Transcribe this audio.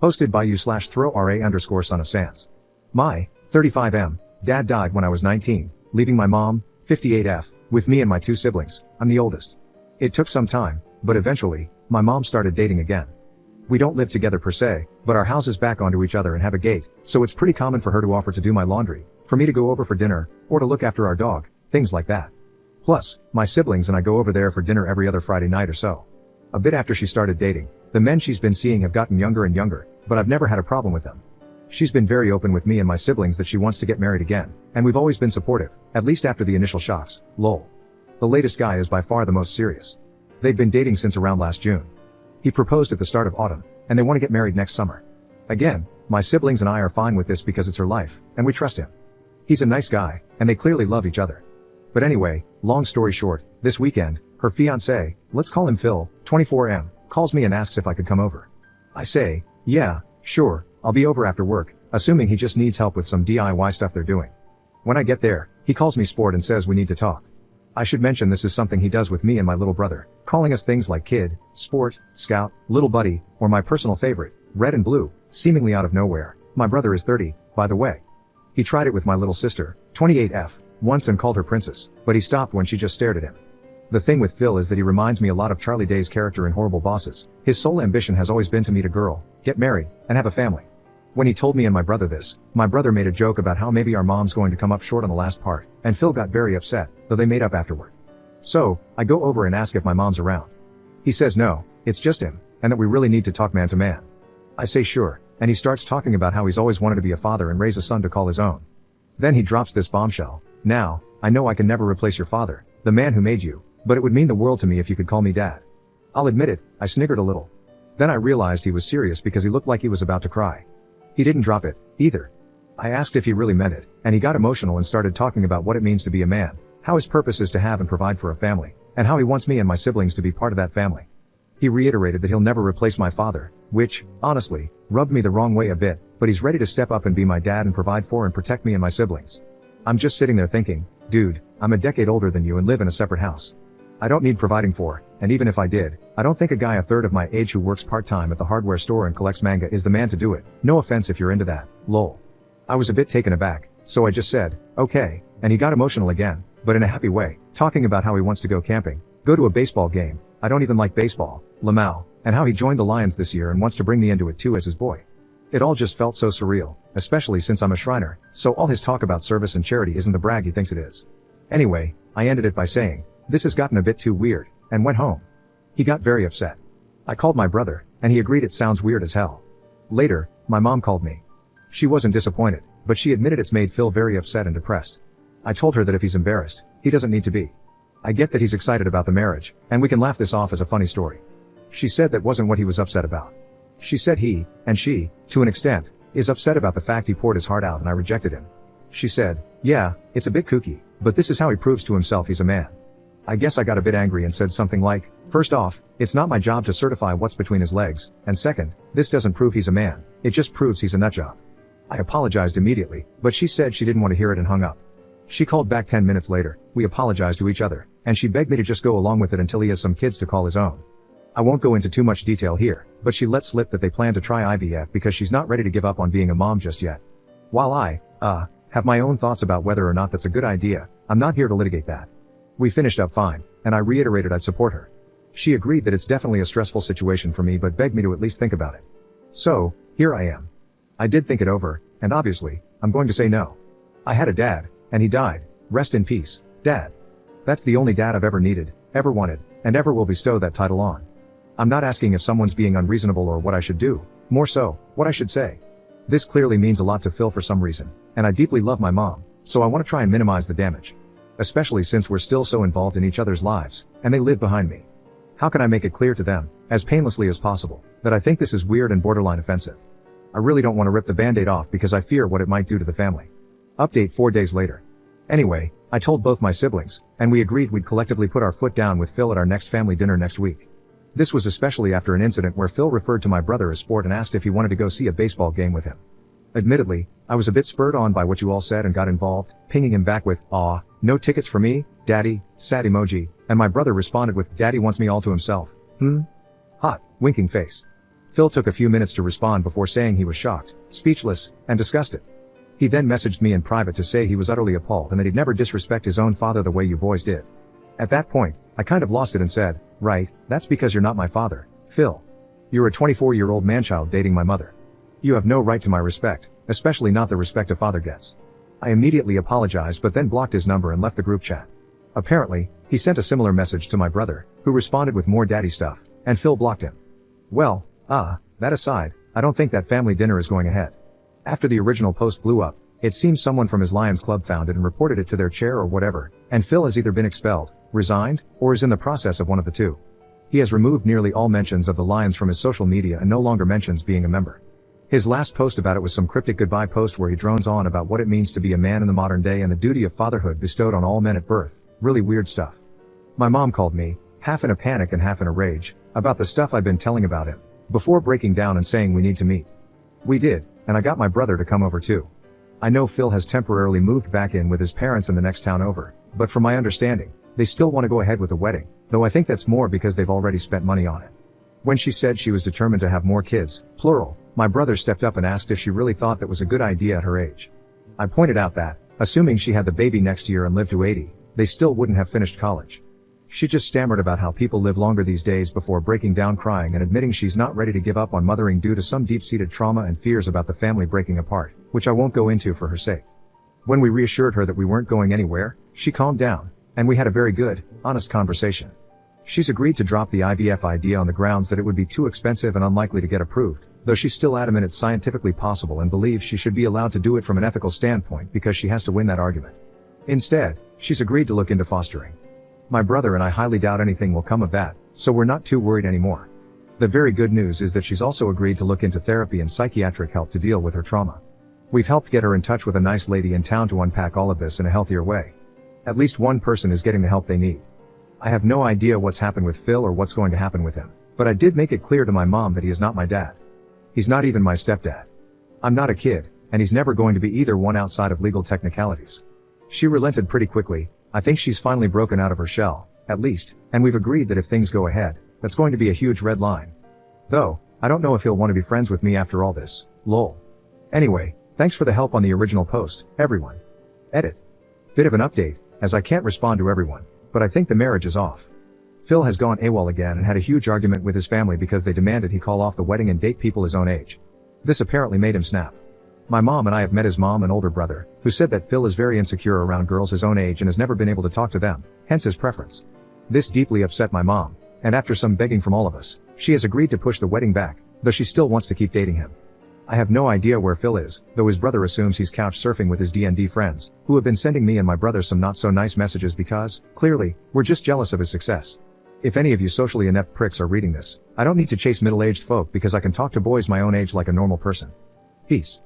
Hosted by you/throw_ra_son of sans. My 35M dad died when I was 19, leaving my mom 58F with me and my 2 siblings. I'm the oldest. It took some time, but eventually, my mom started dating again. We don't live together per se, but our houses back onto each other and have a gate, so it's pretty common for her to offer to do my laundry, for me to go over for dinner, or to look after our dog, things like that. Plus, my siblings and I go over there for dinner every other Friday night or so. A bit after she started dating, the men she's been seeing have gotten younger and younger, but I've never had a problem with them. She's been very open with me and my siblings that she wants to get married again, and we've always been supportive, at least after the initial shocks, lol. The latest guy is by far the most serious. They've been dating since around last June. He proposed at the start of autumn, and they want to get married next summer. Again, my siblings and I are fine with this because it's her life, and we trust him. He's a nice guy, and they clearly love each other. But anyway, long story short, this weekend, her fiancé, let's call him Phil, 24M, calls me and asks if I could come over. I say, yeah, sure, I'll be over after work, assuming he just needs help with some DIY stuff they're doing. When I get there, he calls me sport and says we need to talk. I should mention this is something he does with me and my little brother, calling us things like kid, sport, scout, little buddy, or my personal favorite, red and blue, seemingly out of nowhere. My brother is 30, by the way. He tried it with my little sister, 28F, once and called her princess, but he stopped when she just stared at him. The thing with Phil is that he reminds me a lot of Charlie Day's character in Horrible Bosses. His sole ambition has always been to meet a girl, get married, and have a family. When he told me and my brother this, my brother made a joke about how maybe our mom's going to come up short on the last part, and Phil got very upset, though they made up afterward. So, I go over and ask if my mom's around. He says no, it's just him, and that we really need to talk man to man. I say sure, and he starts talking about how he's always wanted to be a father and raise a son to call his own. Then he drops this bombshell. Now, I know I can never replace your father, the man who made you, but it would mean the world to me if you could call me dad. I'll admit it, I sniggered a little. Then I realized he was serious because he looked like he was about to cry. He didn't drop it, either. I asked if he really meant it, and he got emotional and started talking about what it means to be a man, how his purpose is to have and provide for a family, and how he wants me and my siblings to be part of that family. He reiterated that he'll never replace my father, which, honestly, rubbed me the wrong way a bit, but he's ready to step up and be my dad and provide for and protect me and my siblings. I'm just sitting there thinking, dude, I'm a decade older than you and live in a separate house. I don't need providing for, and even if I did, I don't think a guy a third of my age who works part-time at the hardware store and collects manga is the man to do it. No offense if you're into that, lol. I was a bit taken aback, so I just said, okay, and he got emotional again, but in a happy way, talking about how he wants to go camping, go to a baseball game, I don't even like baseball, Lamau, and how he joined the Lions this year and wants to bring me into it too as his boy. It all just felt so surreal, especially since I'm a Shriner, so all his talk about service and charity isn't the brag he thinks it is. Anyway, I ended it by saying, this has gotten a bit too weird, and went home. He got very upset. I called my brother, and he agreed it sounds weird as hell. Later, my mom called me. She wasn't disappointed, but she admitted it's made Phil very upset and depressed. I told her that if he's embarrassed, he doesn't need to be. I get that he's excited about the marriage, and we can laugh this off as a funny story. She said that wasn't what he was upset about. She said he, and she, to an extent, is upset about the fact he poured his heart out and I rejected him. She said, yeah, it's a bit kooky, but this is how he proves to himself he's a man. I guess I got a bit angry and said something like, first off, it's not my job to certify what's between his legs, and second, this doesn't prove he's a man, it just proves he's a nutjob. I apologized immediately, but she said she didn't want to hear it and hung up. She called back 10 minutes later, we apologized to each other, and she begged me to just go along with it until he has some kids to call his own. I won't go into too much detail here, but she let slip that they plan to try IVF because she's not ready to give up on being a mom just yet. While I, have my own thoughts about whether or not that's a good idea, I'm not here to litigate that. We finished up fine, and I reiterated I'd support her. She agreed that it's definitely a stressful situation for me but begged me to at least think about it. So, here I am. I did think it over, and obviously, I'm going to say no. I had a dad, and he died. Rest in peace, Dad. That's the only dad I've ever needed, ever wanted, and ever will bestow that title on. I'm not asking if someone's being unreasonable or what I should do, more so, what I should say. This clearly means a lot to Phil for some reason, and I deeply love my mom, so I want to try and minimize the damage. Especially since we're still so involved in each other's lives, and they live behind me. How can I make it clear to them, as painlessly as possible, that I think this is weird and borderline offensive? I really don't want to rip the band-aid off because I fear what it might do to the family. Update 4 days later. Anyway, I told both my siblings, and we agreed we'd collectively put our foot down with Phil at our next family dinner next week. This was especially after an incident where Phil referred to my brother as sport and asked if he wanted to go see a baseball game with him. Admittedly, I was a bit spurred on by what you all said and got involved, pinging him back with, "Aw, no tickets for me, Daddy," sad emoji, and my brother responded with, "Daddy wants me all to himself. Hot, winking face." Phil took a few minutes to respond before saying he was shocked, speechless, and disgusted. He then messaged me in private to say he was utterly appalled and that he'd never disrespect his own father the way you boys did. At that point, I kind of lost it and said, right, that's because you're not my father, Phil. You're a 24-year-old manchild dating my mother. You have no right to my respect, especially not the respect a father gets. I immediately apologized but then blocked his number and left the group chat. Apparently, he sent a similar message to my brother, who responded with more daddy stuff, and Phil blocked him. Well, that aside, I don't think that family dinner is going ahead. After the original post blew up, it seems someone from his Lions Club found it and reported it to their chair or whatever, and Phil has either been expelled, resigned, or is in the process of one of the two. He has removed nearly all mentions of the Lions from his social media and no longer mentions being a member. His last post about it was some cryptic goodbye post where he drones on about what it means to be a man in the modern day and the duty of fatherhood bestowed on all men at birth. Really weird stuff. My mom called me, half in a panic and half in a rage, about the stuff I'd been telling about him, before breaking down and saying we need to meet. We did, and I got my brother to come over too. I know Phil has temporarily moved back in with his parents in the next town over, but from my understanding, they still want to go ahead with the wedding, though I think that's more because they've already spent money on it. When she said she was determined to have more kids, plural, my brother stepped up and asked if she really thought that was a good idea at her age. I pointed out that, assuming she had the baby next year and lived to 80, they still wouldn't have finished college. She just stammered about how people live longer these days before breaking down crying and admitting she's not ready to give up on mothering due to some deep-seated trauma and fears about the family breaking apart, which I won't go into for her sake. When we reassured her that we weren't going anywhere, she calmed down, and we had a very good, honest conversation. She's agreed to drop the IVF idea on the grounds that it would be too expensive and unlikely to get approved, though she's still adamant it's scientifically possible and believes she should be allowed to do it from an ethical standpoint because she has to win that argument. Instead, she's agreed to look into fostering. My brother and I highly doubt anything will come of that, so we're not too worried anymore. The very good news is that she's also agreed to look into therapy and psychiatric help to deal with her trauma. We've helped get her in touch with a nice lady in town to unpack all of this in a healthier way. At least one person is getting the help they need. I have no idea what's happened with Phil or what's going to happen with him, but I did make it clear to my mom that he is not my dad. He's not even my stepdad. I'm not a kid, and he's never going to be either one outside of legal technicalities. She relented pretty quickly. I think she's finally broken out of her shell, at least, and we've agreed that if things go ahead, that's going to be a huge red line. Though, I don't know if he'll want to be friends with me after all this, lol. Anyway, thanks for the help on the original post, everyone. Edit. Bit of an update, as I can't respond to everyone, but I think the marriage is off. Phil has gone AWOL again and had a huge argument with his family because they demanded he call off the wedding and date people his own age. This apparently made him snap. My mom and I have met his mom and older brother, who said that Phil is very insecure around girls his own age and has never been able to talk to them, hence his preference. This deeply upset my mom, and after some begging from all of us, she has agreed to push the wedding back, though she still wants to keep dating him. I have no idea where Phil is, though his brother assumes he's couch surfing with his D&D friends, who have been sending me and my brother some not so nice messages because, clearly, we're just jealous of his success. If any of you socially inept pricks are reading this, I don't need to chase middle-aged folk because I can talk to boys my own age like a normal person. Peace.